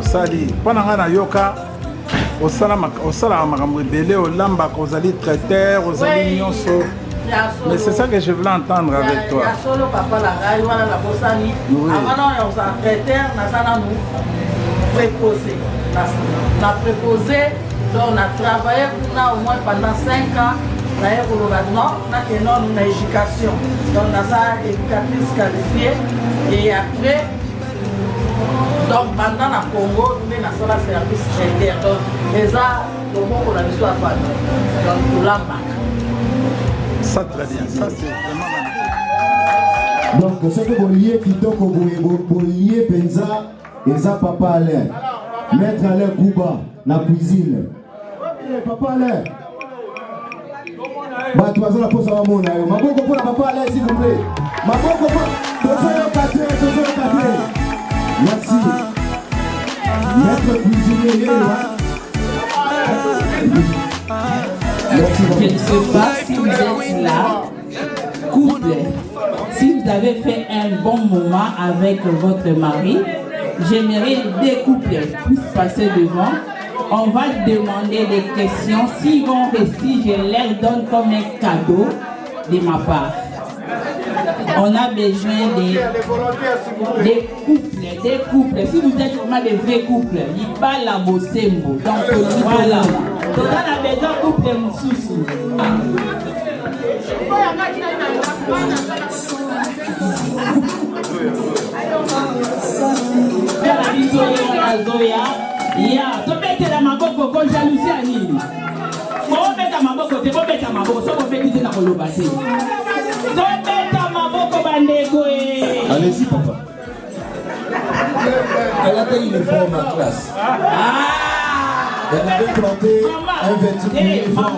osali mpona nga na yoka osala makambo ebele olambaka ozali traiteur ozali nyonso. Mais c'est ça que je voulais entendre avec toi. Solo papa la raille wana na bosani avant on est en traiteur na sana nous préposé na préposé donc on a travaillé au moins pendant 5 ans na non na que non na éducation donc na ça éducatrice qualifiée et après donc pendant la Congo nous na sala service traiteur donc les a le bon on a besoin de donc pour l'amba. Ça très bien, ça c'est vraiment magnifique. Donc ce que vous liez kitoko vous liez penza et ça papa Alain. Mettre Alain Kuba na cuisine. Papa Alain. Bah tu vas la pose à mon aïe. Maboko pour la papa Alain s'il vous plaît. Maboko pour merci. Maître cuisinier Je ne sais pas si vous êtes là, couple, si vous avez fait un bon moment avec votre mari, j'aimerais des couples puissent passer devant. On va demander des questions. S'ils vont rester, je leur donne comme un cadeau de ma part. On a besoin des couples. Si vous êtes vraiment des vrais couples, ils parlent à Bosembo. Donc voilà. Donc on a besoin de couples Moussoussou. Tu mets la maboko comme jalousie à Nini. Faut mettre la maboko, tu peux mettre la maboko, ça va faire la colobation. Allez-y, papa. Elle a payé les formes en classe. Elle avait planté un vêtement.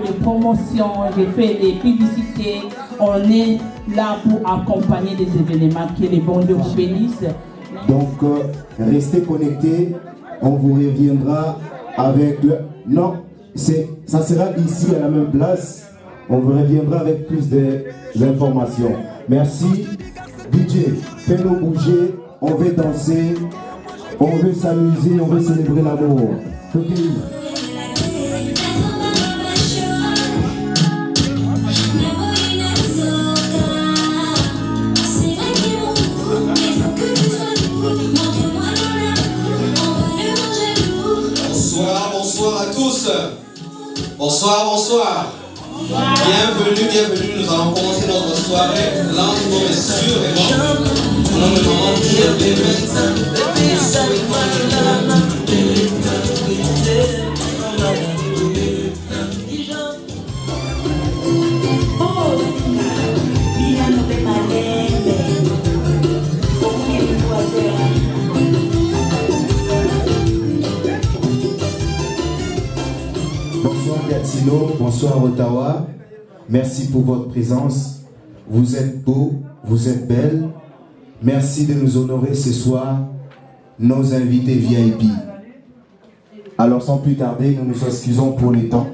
Les promotions, j'ai fait des publicités. On est là pour accompagner des événements. Que les bons Dieu vous bénissent. Donc, restez connectés. On vous reviendra avec le... Non, ça sera ici à la même place. On vous reviendra avec plus d'informations. Merci. DJ, fais-nous bouger. On veut danser. On veut s'amuser. On veut célébrer l'amour. Ok. Bonsoir à tous. Bonsoir. Bienvenue, nous allons commencer notre soirée lentement mais sûrement. Mon nom est Maman Bonsoir Gatineau, bonsoir Ottawa. Merci pour votre présence. Vous êtes beaux, vous êtes belles. Merci de nous honorer ce soir, nos invités VIP. Alors sans plus tarder, nous nous excusons pour les temps.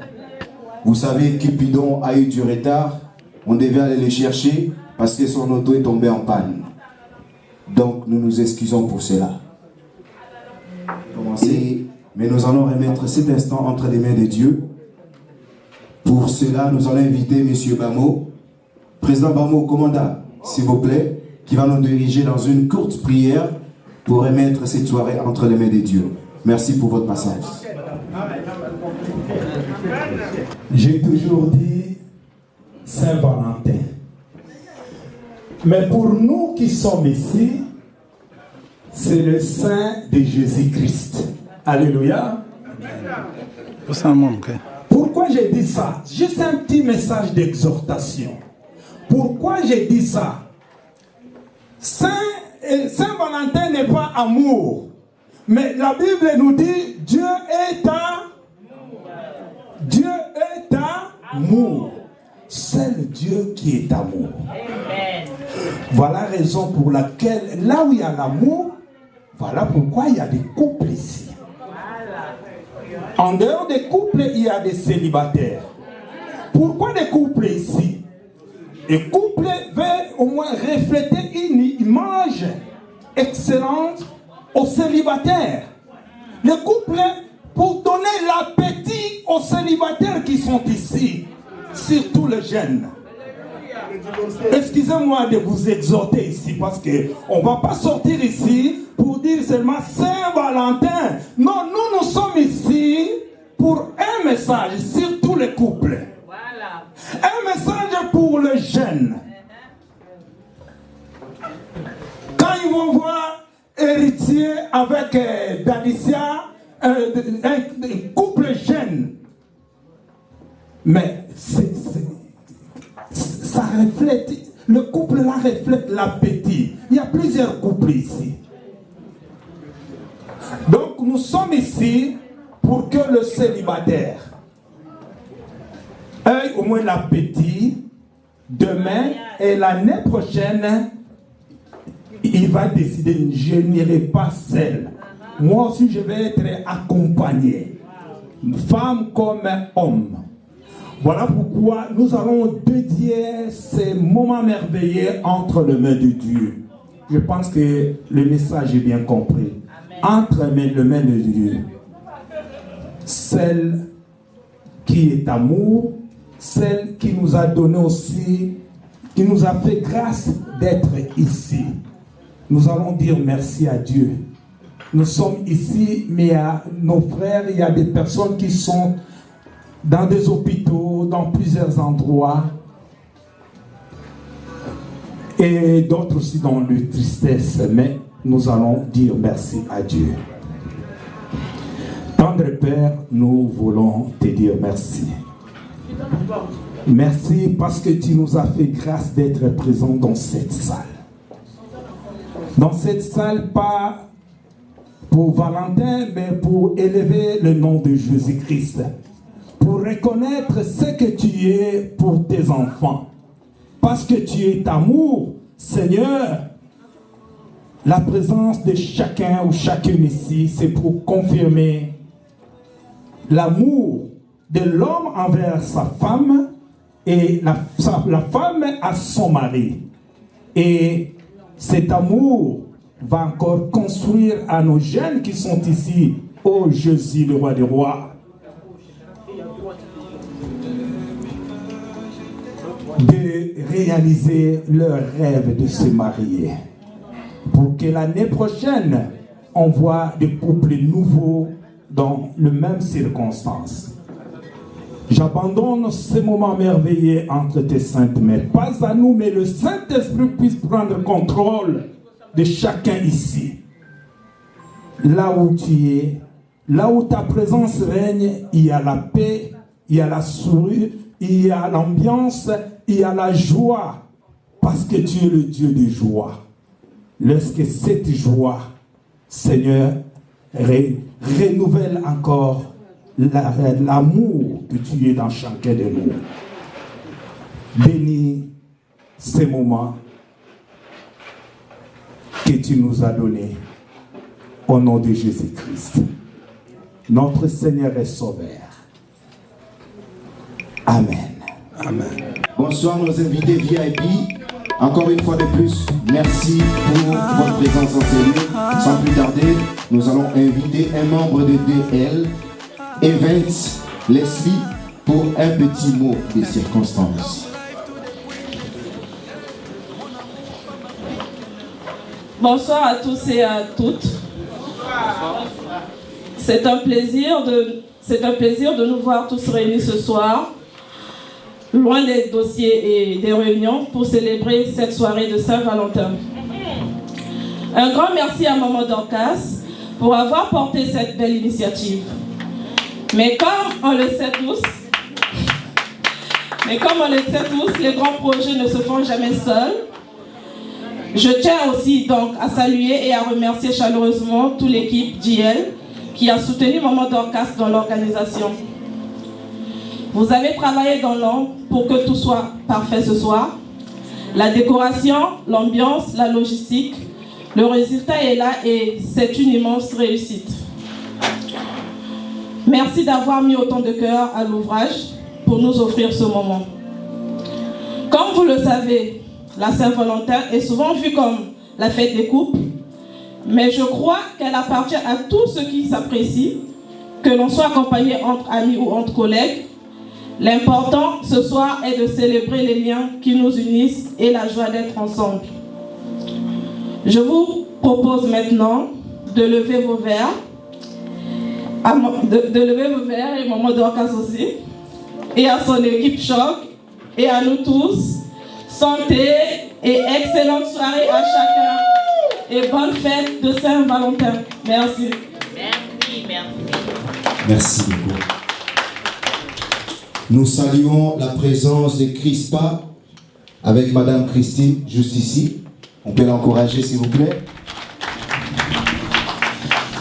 Vous savez, Cupidon a eu du retard. On devait aller les chercher parce que son auto est tombé en panne. Donc nous nous excusons pour cela. Mais nous allons remettre cet instant entre les mains de Dieu. Pour cela, nous allons inviter M. Bamo, Président Bamo, commandant, s'il vous plaît, qui va nous diriger dans une courte prière pour remettre cette soirée entre les mains de Dieu. Merci pour votre passage. J'ai toujours dit Saint-Valentin. Mais pour nous qui sommes ici, c'est le Saint de Jésus-Christ. Alléluia. Pourquoi j'ai dit ça? Juste un petit message d'exhortation. Pourquoi j'ai dit ça? Saint-Valentin n'est pas amour. Mais la Bible nous dit Dieu est amour. C'est Dieu qui est amour. Voilà la raison pour laquelle, là où il y a l'amour, voilà pourquoi il y a des couples ici. En dehors des couples, il y a des célibataires. Pourquoi des couples ici? Les couples veulent au moins refléter une image excellente aux célibataires. Le couple, pour donner l'appétit aux célibataires qui sont ici, surtout les jeunes. Excusez-moi de vous exhorter ici parce qu'on ne va pas sortir ici pour dire seulement Saint-Valentin. Non, nous sommes ici pour un message, surtout les couples. Voilà. Un message pour les jeunes. Quand ils vont voir Héritier avec Dalicia, un couple jeune, mais ça reflète, le couple là reflète l'appétit. Il y a plusieurs couples ici. Donc nous sommes ici pour que le célibataire ait au moins l'appétit. Demain et l'année prochaine, il va décider, je n'irai pas seul. Moi aussi, je vais être accompagné, femme comme homme. Voilà pourquoi nous allons dédier ces moments merveilleux entre les mains de Dieu. Je pense que le message est bien compris. Entre les mains de Dieu. Celle qui est amour, celle qui nous a donné aussi, qui nous a fait grâce d'être ici. Nous allons dire merci à Dieu. Nous sommes ici, mais à nos frères, il y a des personnes qui sont dans des hôpitaux, dans plusieurs endroits, et d'autres aussi dans la tristesse, mais nous allons dire merci à Dieu. Tendre Père, nous voulons te dire merci. Merci parce que tu nous as fait grâce d'être présents dans cette salle. Dans cette salle, pas pour Valentin, mais pour élever le nom de Jésus-Christ. Pour reconnaître ce que tu es pour tes enfants. Parce que tu es amour, Seigneur. La présence de chacun ou chacune ici, c'est pour confirmer l'amour de l'homme envers sa femme et la femme à son mari. Et cet amour va encore construire à nos jeunes qui sont ici, ô Jésus, le roi des rois, de réaliser leur rêve de se marier. Pour que l'année prochaine, on voit des couples nouveaux dans les mêmes circonstances. J'abandonne ce moment merveilleux entre tes saintes mains. Pas à nous, mais le Saint-Esprit puisse prendre contrôle de chacun ici. Là où tu es, là où ta présence règne, il y a la paix, il y a la sourire, il y a l'ambiance, il y a la joie. Parce que tu es le Dieu de joie. Lorsque cette joie, Seigneur, renouvelle encore l'amour que tu es dans chacun de nous. Bénis ces moments que tu nous as donnés au nom de Jésus-Christ, notre Seigneur et Sauveur. Amen. Amen. Bonsoir nos invités VIP. Encore une fois de plus, merci pour votre présence en cellule. Sans plus tarder, nous allons inviter un membre de DL, Events Leslie, pour un petit mot des circonstances. Bonsoir à tous et à toutes. C'est un plaisir de nous voir tous réunis ce soir, loin des dossiers et des réunions, pour célébrer cette soirée de Saint-Valentin. Un grand merci à Maman Dorcas pour avoir porté cette belle initiative. Mais comme on le sait tous, les grands projets ne se font jamais seuls. Je tiens aussi donc à saluer et à remercier chaleureusement toute l'équipe d'IL qui a soutenu Maman Dorcas dans l'organisation. Vous avez travaillé dans l'ombre pour que tout soit parfait ce soir. La décoration, l'ambiance, la logistique, le résultat est là et c'est une immense réussite. Merci d'avoir mis autant de cœur à l'ouvrage pour nous offrir ce moment. Comme vous le savez, la Saint-Valentin est souvent vue comme la fête des couples, Mais je crois qu'elle appartient à tous ceux qui s'apprécient, que l'on soit accompagné entre amis ou entre collègues. L'important ce soir est de célébrer les liens qui nous unissent et la joie d'être ensemble. Je vous propose maintenant de lever vos verres, et Maman Dorcas aussi, et à son équipe Choc, et à nous tous. Santé et excellente soirée à chacun. Et bonne fête de Saint-Valentin. Merci. Merci, merci. Merci beaucoup. Nous saluons la présence de Crispa avec Madame Christine, juste ici. On peut l'encourager, s'il vous plaît.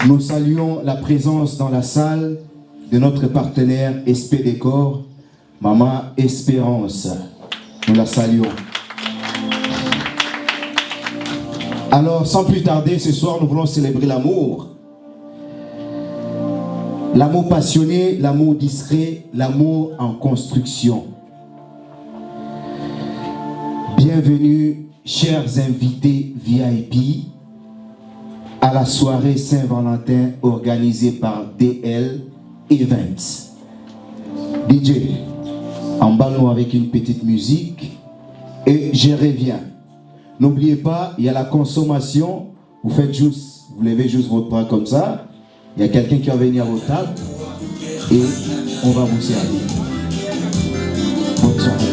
Nous saluons la présence dans la salle de notre partenaire SP Décor, Maman Espérance. Nous la saluons. Alors, sans plus tarder, ce soir, nous voulons célébrer l'amour. L'amour passionné, l'amour discret, l'amour en construction. Bienvenue, chers invités VIP, à la soirée Saint-Valentin organisée par DL Events. DJ, emballe-nous avec une petite musique et je reviens. N'oubliez pas, il y a la consommation. Vous faites juste, vous levez juste votre bras comme ça. Il y a quelqu'un qui va venir à votre table et on va vous servir. Bonne soirée.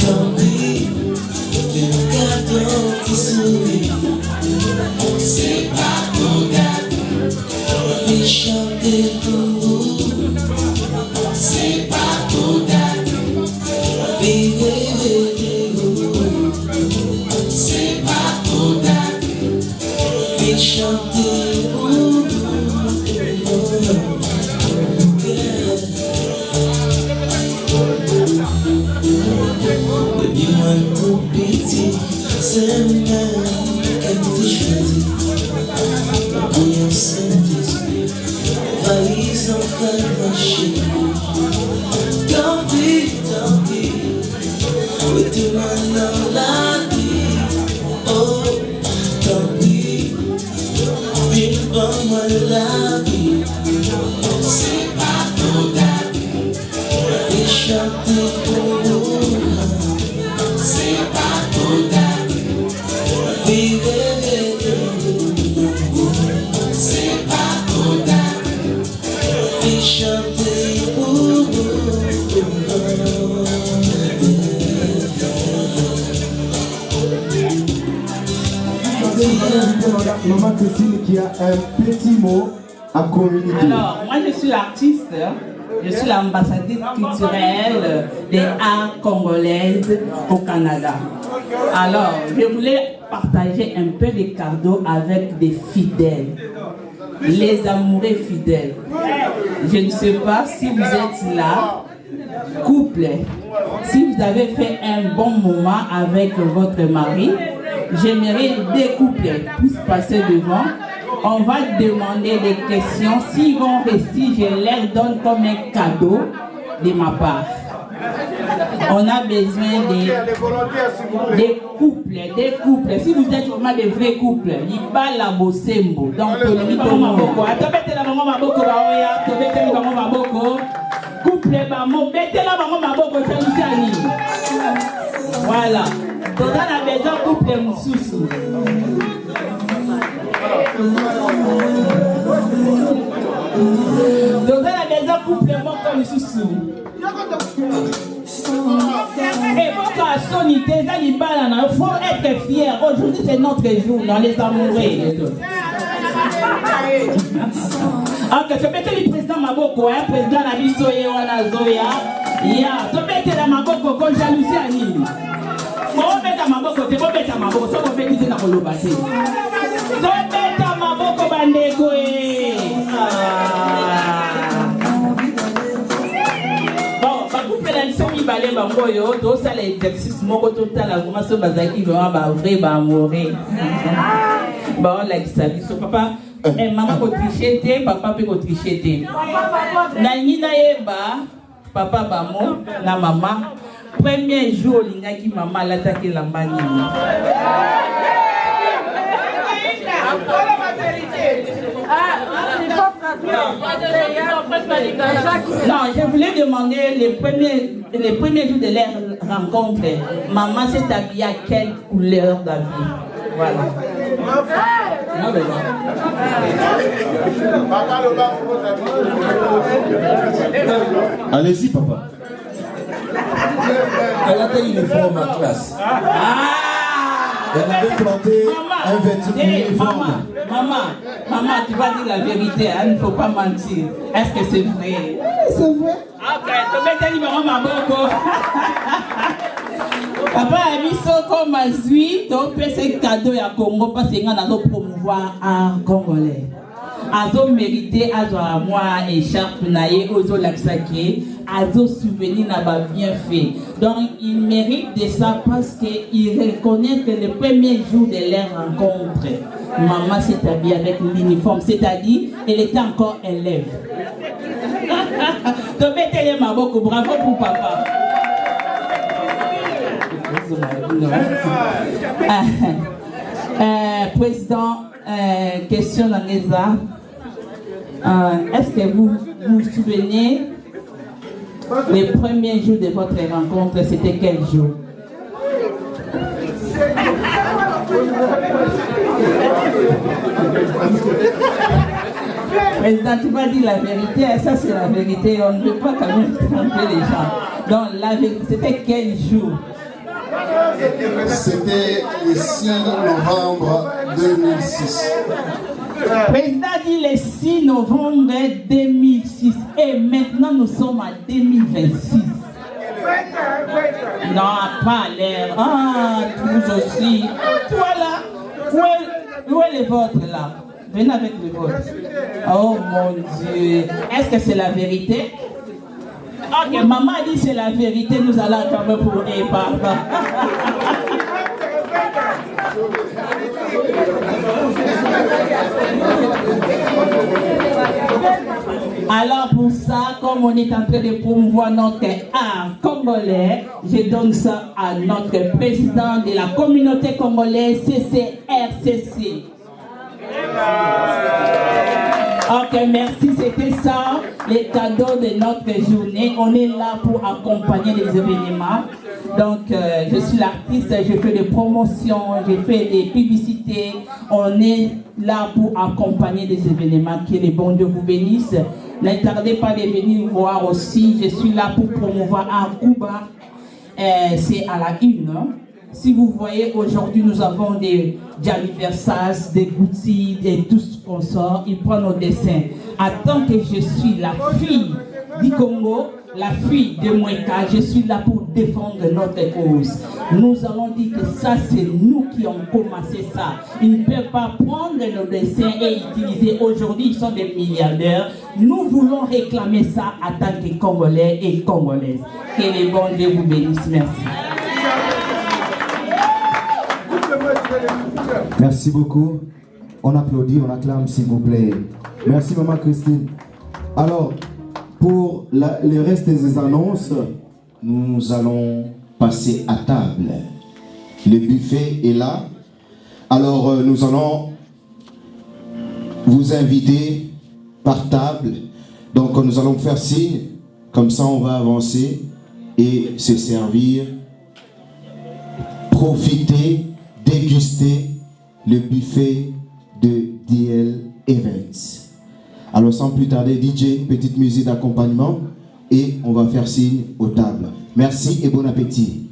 Don't be, Maman Christine qui a un petit mot à communiquer. Alors, moi je suis l'artiste, je suis l'ambassadrice culturelle des arts congolaises au Canada. Alors, je voulais partager un peu les cadeaux avec des fidèles, les amoureux fidèles. Je ne sais pas si vous êtes là, couple, si vous avez fait un bon moment avec votre mari, j'aimerais des couples puissent passer devant. On va demander des questions. S'ils vont rester, je leur donne comme un cadeau de ma part. On a besoin des couples. Si vous êtes vraiment des vrais couples, il parle la bosembo. Donc, voilà. Donc, on a besoin de couple moussous. Donc, on a besoin de couple moussous. Et pourquoi sonité, il faut être fier. Aujourd'hui, c'est notre jour dans les amoureux. Ok, tu peux le président Maboko, président Nabisoye Wanazoya. Ya, tu peux la Maboko comme jalousie à Nîmes. Bon, beta Maboko, tu peux beta Maboko, ça va faire quitter la Kolobasi. Tu beta Maboko Bandeko. Bon, par contre, la mission qui balait Bangoyo, tout ça, l'exercice, mon total, la formation Bazaki, va vrai, va mourir. Bon, là, qui s'habille, papa. Et maman peut tricher, papa peut tricher. Nani naeba, papa bamo, na maman. Premier jour, l'inga qui maman l'attaque la manie. Non, je voulais demander les premiers jours de leur rencontre. Maman s'est habillée à quelle couleur d'habit? Voilà. Allez-y, papa. Elle a fait une uniforme en classe. Elle avait planté un vêtement uniforme. Maman, tu vas dire la vérité, il ne faut pas mentir. Est-ce que c'est vrai? C'est vrai. Ok, tu mets tes numéros, ma boko. Papa a mis ça comme un suite, donc c'est un cadeau à Congo parce qu'on a promouvoir un Congolais. Azo mérité, azo à moi, écharpe, naïe, ozo laksake, azo souvenir n'a pas bien fait. Donc il mérite de ça parce qu'il reconnaît que le premier jour de leur rencontre, maman s'est habillée avec l'uniforme, c'est-à-dire elle était encore élève. Donc mettez-les ma boko, bravo pour papa. Président, question dans les arts. Est-ce que vous vous souvenez les premiers jours de votre rencontre, c'était quel jour? Président, tu vas dire la vérité, ça c'est la vérité, on ne peut pas quand même tromper les gens. Donc la vérité, c'était quel jour? C'était le 6 novembre 2006. Le président dit le 6 novembre 2006 et maintenant nous sommes en 2026. Non, pas l'air. Ah, tous aussi. Voilà. Où est le vôtre là? Venez avec le vôtre. Oh mon Dieu. Est-ce que c'est la vérité? Ok, maman dit c'est la vérité, nous allons quand même pour papa. Alors pour ça, comme on est en train de promouvoir notre art congolais, je donne ça à notre président de la communauté congolaise CCRCC. Ok, merci, c'était ça, les cadeaux de notre journée. On est là pour accompagner les événements. Donc, je suis l'artiste, je fais des promotions, je fais des publicités. On est là pour accompagner des événements. Que les bons Dieu vous bénissent. Ne tardez pas de venir voir aussi. Je suis là pour promouvoir à Cuba. C'est à la une. Si vous voyez, aujourd'hui, nous avons des anniversaires, des boutiques, et tout ce qu'on sort. Ils prennent nos dessins. En tant que je suis la fille du Congo, la fille de Mweka, je suis là pour défendre notre cause. Nous allons dire que ça, c'est nous qui avons commencé ça. Ils ne peuvent pas prendre nos dessins et utiliser. Aujourd'hui, ils sont des milliardaires. Nous voulons réclamer ça en tant que Congolais et Congolaises. Que les bons Dieu vous bénissent. Merci. Merci beaucoup. On applaudit, on acclame s'il vous plaît. Merci Maman Christine. Alors, pour le reste des annonces, nous allons passer à table. Le buffet est là. Alors, nous allons vous inviter par table. Donc, nous allons faire signe. Comme ça, on va avancer et se servir. Profiter, déguster le buffet de DL Events. Alors sans plus tarder, DJ, petite musique d'accompagnement et on va faire signe aux tables. Merci et bon appétit.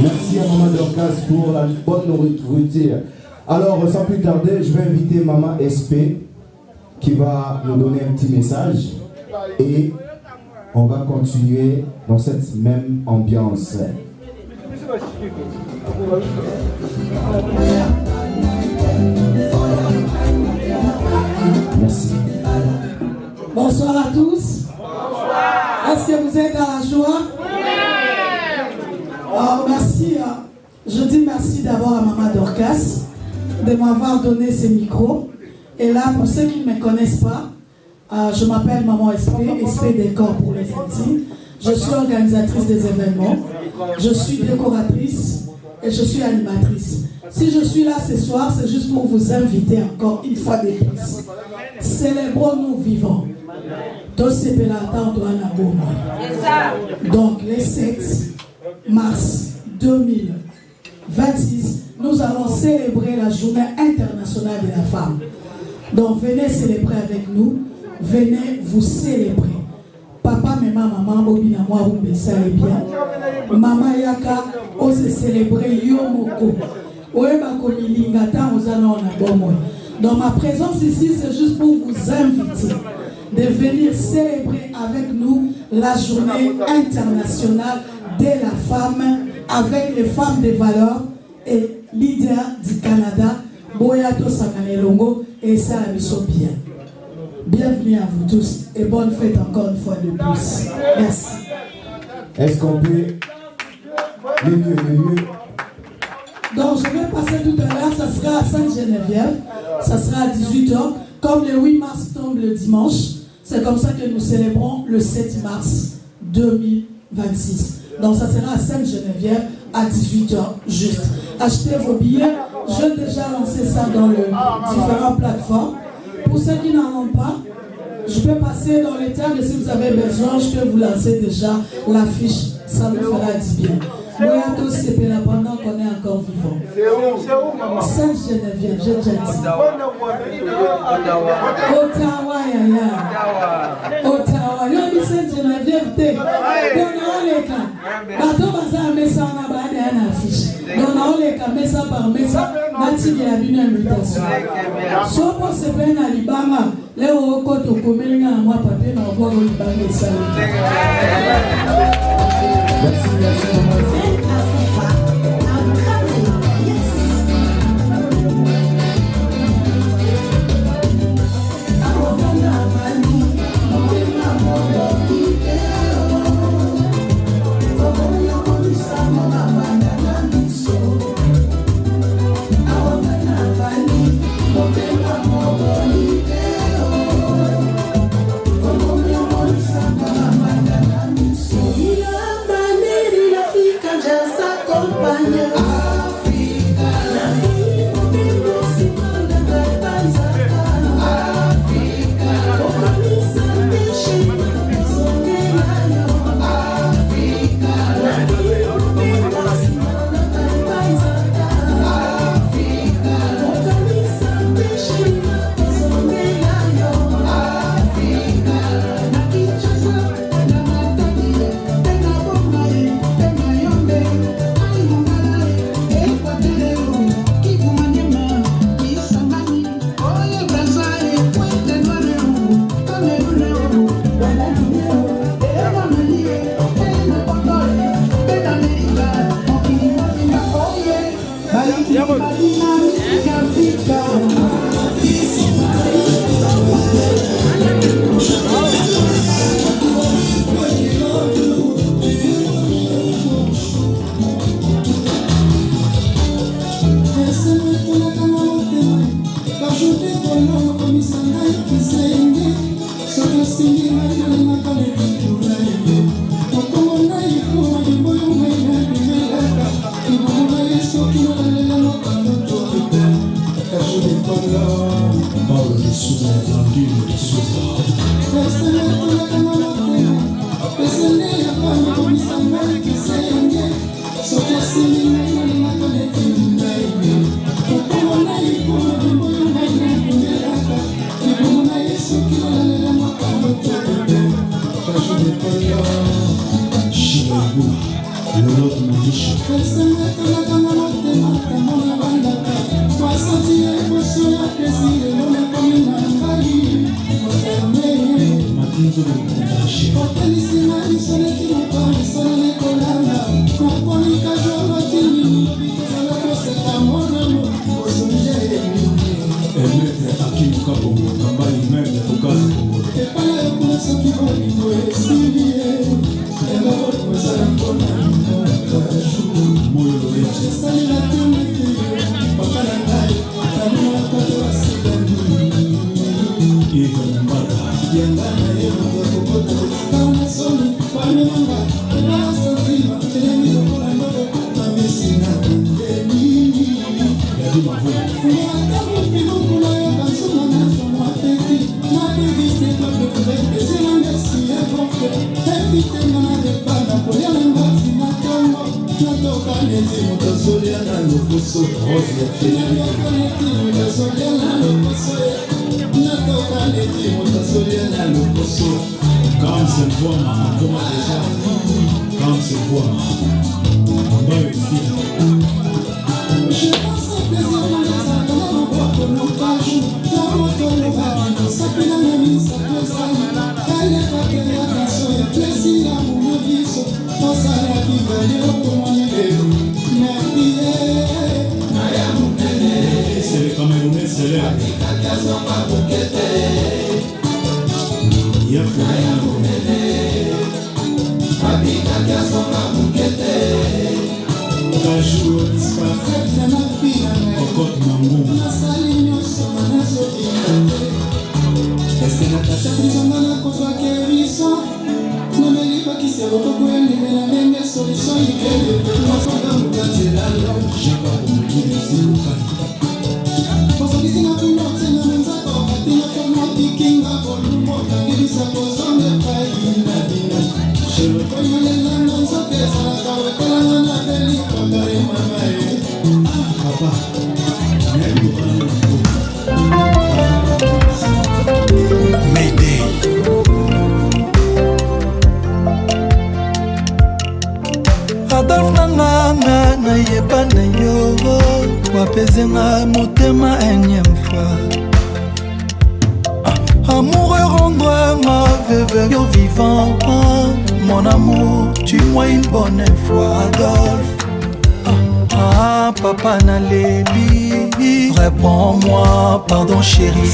Merci à Maman Dorcas pour la bonne nourriture. Alors, sans plus tarder, je vais inviter Maman SP qui va nous donner un petit message et on va continuer dans cette même ambiance. Merci. Bonsoir à tous. Est-ce que vous êtes dans la joie? Merci. Je dis merci d'abord à Maman Dorcas de m'avoir donné ce micro. Et là, pour ceux qui ne me connaissent pas, je m'appelle Maman SP Décor pour les intimes. Je suis organisatrice des événements. Je suis décoratrice et je suis animatrice. Si je suis là ce soir, c'est juste pour vous inviter encore une fois de plus. Célébrons nos vivants. Donc, le 7 mars 2026, nous allons célébrer la journée internationale de la femme. Donc, venez célébrer avec nous. Venez vous célébrer. Papa, maman, Bobina, moi, vous me savez bien. Maman Yaka, on se célébrer Yomoko. Donc, ma présence ici, c'est juste pour vous inviter de venir célébrer avec nous la journée internationale de la femme avec les femmes de valeur et leaders du Canada, Boyato Sakanelongo et Sarah bien. Bienvenue à vous tous et bonne fête encore une fois de plus. Merci. Est-ce qu'on peut le mieux. Donc je vais passer tout à l'heure, ça sera à Sainte-Geneviève, ça sera à 18h. Comme le 8 mars tombe le dimanche, c'est comme ça que nous célébrons le 7 mars 2026. Donc ça sera à Sainte-Geneviève à 18h juste. Achetez vos billets, je vais déjà lancer ça dans les différentes plateformes. Pour ceux qui n'en ont pas, je peux passer dans les tables et si vous avez besoin, je peux vous lancer déjà l'affiche, ça nous fera du bien. Moyato Sepela pendant qu'on est encore vivant. Sainte-Geneviève, j'ai déjà dit. Ottawa, yaya. Ottawa, yo di Sainte-Geneviève, te. Dona oleka. Bato baza mesa na baada ya na affiche. Dona oleka mesa par mesa, nati ya bino invitation. Sopo sepe na libanga, leo oko to komelinga na mwa papier na kwa libanga esali. Merci. Thank you.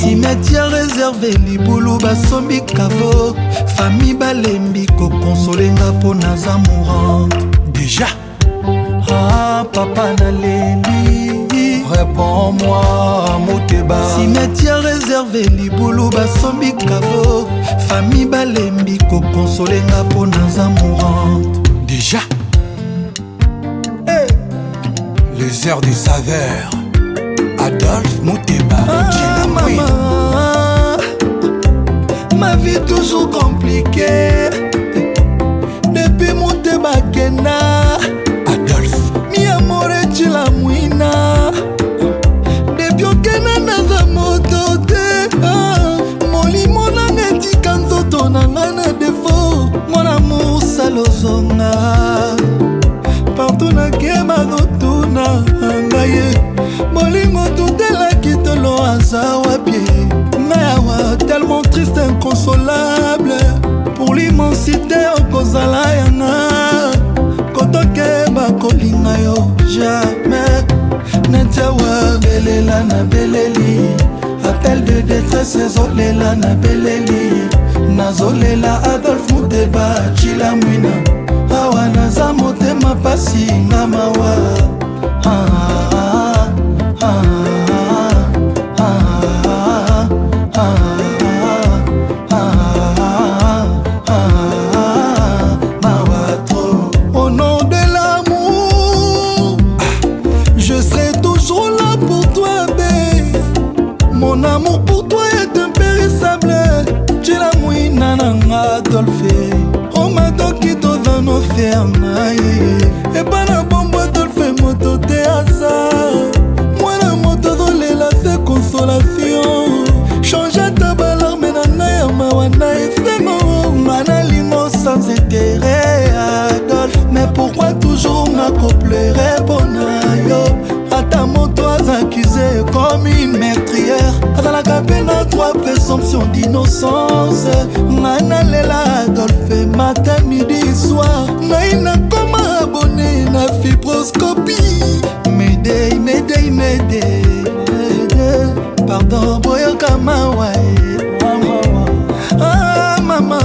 Cimetière réservé libulu basombi kavo famille balembi ko consolenga po naza mourante déjà. Ah papa naleli réponds-moi moteba. Cimetière réservé libulu basombi kavo famille balembi ko consolenga po naza mourante déjà. Hey. Les heures de saveur Adolphe Mouteba. Maman, ma vie toujours compliquée. Depuis Mouteba Kena Adolphe, mi amore tu la mouina. Depuis Okena naza motote. Molimo nanga tika nzoto nanga na défaut. Mon amour salozonga. Partout na kema rotuna angaye. Molingo tutela kitolo azawa pied. Mawa tellement triste, inconsolable. Pour l'immensité okozala yanga. Kotoke bakolinga yo jamais. Netia Belela na beleli, appel de détresse ezolela na beleli. Nazolela Adolphe Muteba chila mwina, awa naza motema pasi nga mawa. Au nom de l'amour, je serai toujours là pour toi, babe. Mon amour pour toi est impérissable. Tu la mouina nanga Adolphe. Oh ma dokito dans nos fermes. Et pas la bombe Adolphe moto te hasard. Moi la moto dolela c'est consolation. Change ta balarme na ya mawana efemo. Manalimo sans intérêt Adolphe. Mais pourquoi toujours m'accouplerait bonayo? Ata moto accusé comme une meurtrière. Dans la cabine à trois présomptions d'innocence. Manalela Adolphe matin, midi, soir. Naïna comme abonné na fibroscopie. M'aider, m'aider, m'aider. Pardon, boyo kama ah maman,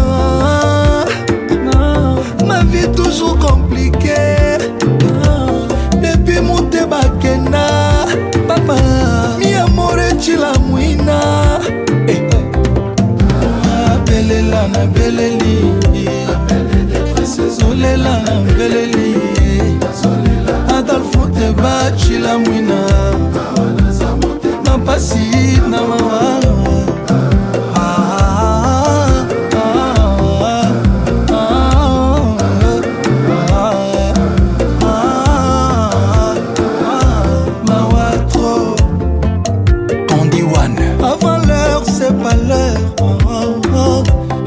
ma vie toujours compliquée. Depuis mon bakena, papa, mi amore chila mouina. Belela na beleli, zolela na beleli. Adolphe Muteba chila mouina, na pasi na mawa.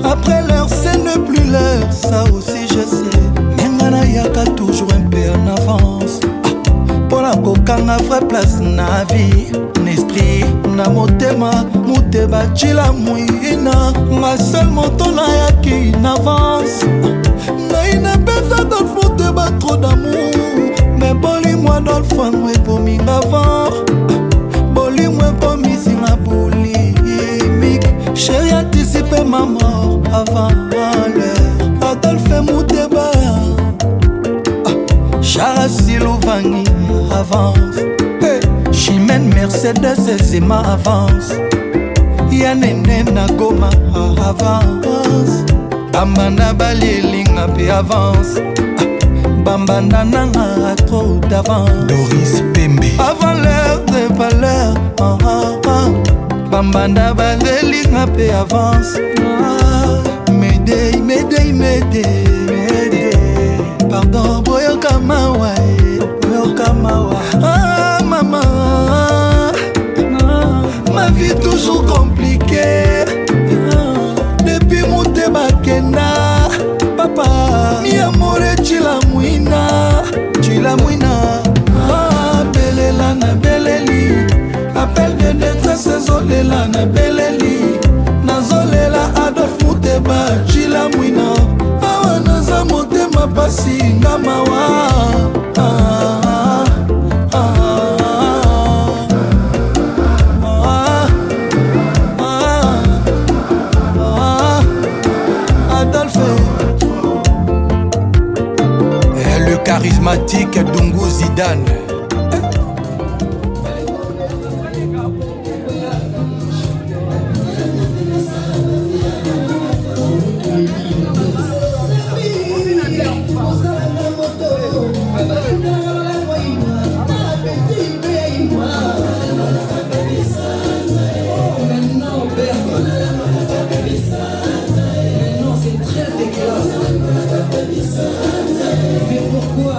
Après l'heure, c'est ne plus l'heure, ça aussi je sais. Nengana yaka toujours un peu en avance. Pour la coca, na vraie place na vie. N'esprit, na motema, Muteba chila mouina. Ma seule moto na yaki in avance. Na ina bête Adolphe Muteba trop d'amour. Mais boli moi dans le fond, ouais pour m'ingavant. Boli moi pour m'isina boli. Chérie anticipé ma mort avant l'heure. Adolphe Muteba, Chara Silouvangi avance. Chimène Mercedes Zema avance. Yanene Nagoma avance. Bambana Balielinga pe avance. Bambana Nanga a trop d'avance. Doris Pembe avant l'heure de valeur. Bambanda Balielinga pe avance. M'aider, m'aider, m'aider, m'aider. Pardon, boyo kamawa, boyo kamawa. Ah maman, ma vie toujours compliquée. Depuis Muteba kena, papa, mi amore chila mouina, chila mouina. Ah belela na beleli, appel de détresse zolela na beleli. Nazolela Adolphe Muteba chila mouina. Awa naza motema pasi nga mawa. Adolphe le charismatique Dungu Zidane. Mais pourquoi?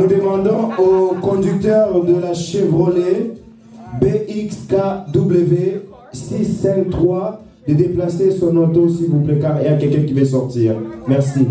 Nous demandons au conducteur de la Chevrolet BXKW 653 de déplacer son auto, s'il vous plaît, car il y a quelqu'un qui veut sortir. Merci.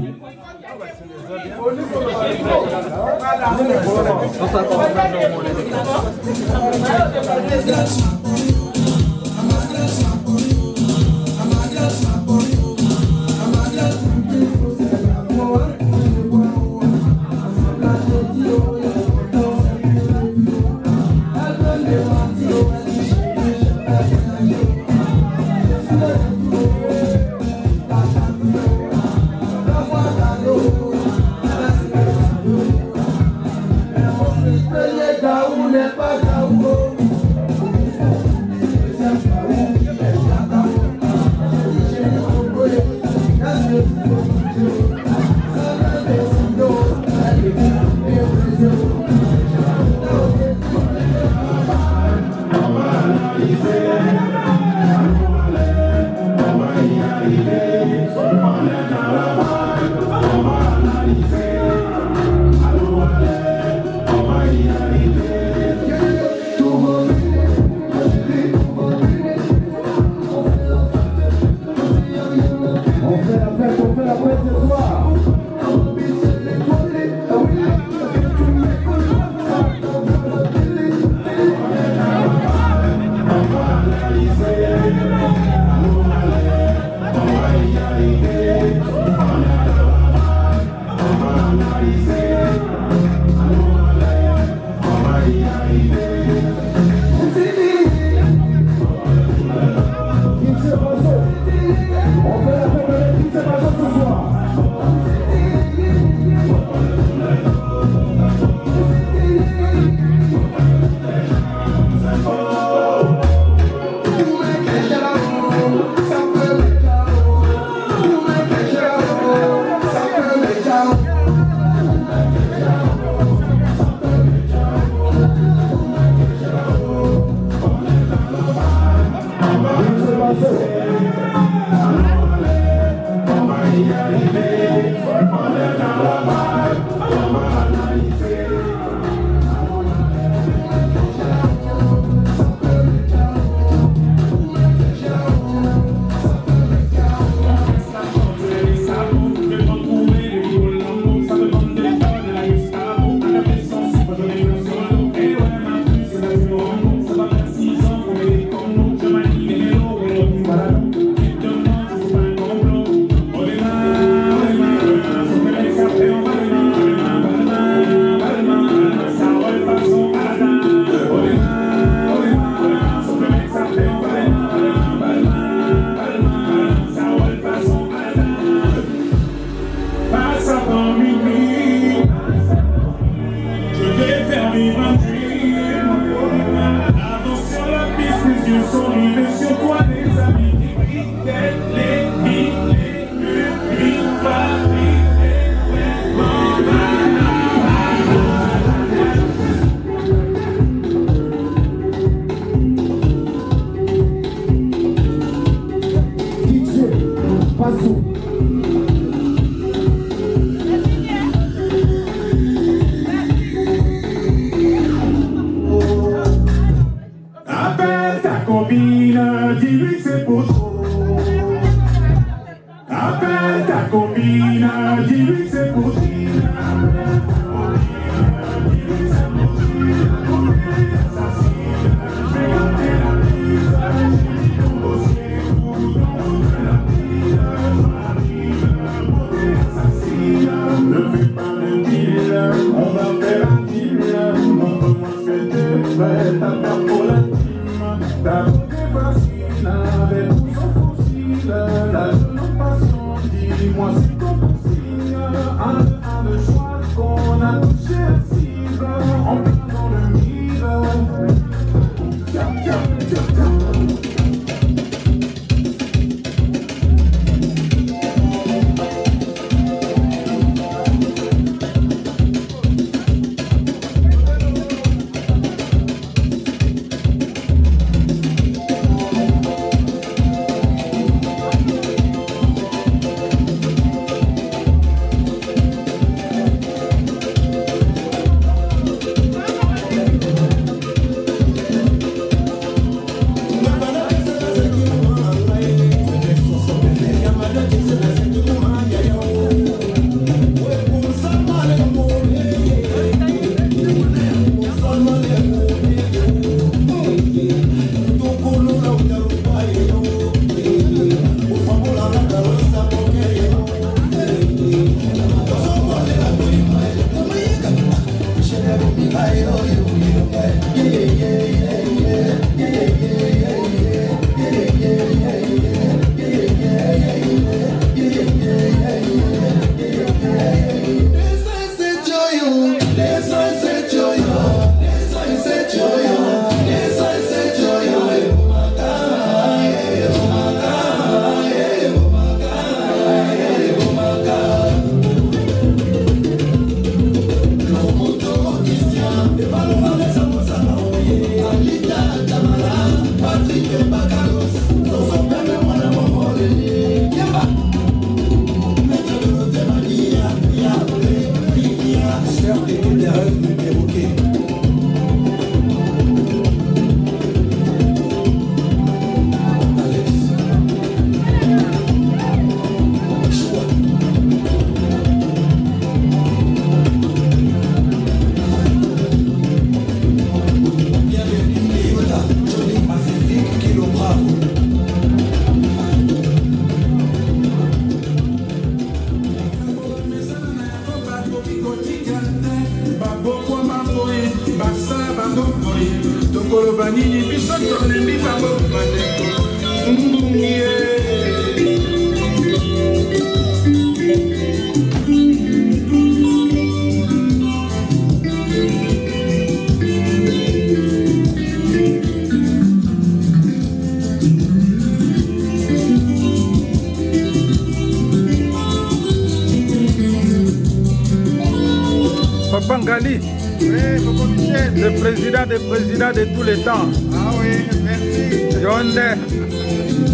Para ennemis, mais sur toi des amis. Appelle ta copine, dis-lui que c'est pour trop. Appelle ta copine, dis-lui que c'est pour dire. Ne fais pas le deal, on va faire un deal. Montre-moi ce que tu es prête à faire pour la team. Ta beauté fascine avec tout son fossile. La jeune passion, dis-moi si ton consigne. Un de choix qu'on a touché à cible. En plein dans le mille. Tiens, tiens, tiens, tiens. Bangali, le président des présidents de tous les temps. Ah oui, merci. Yonde.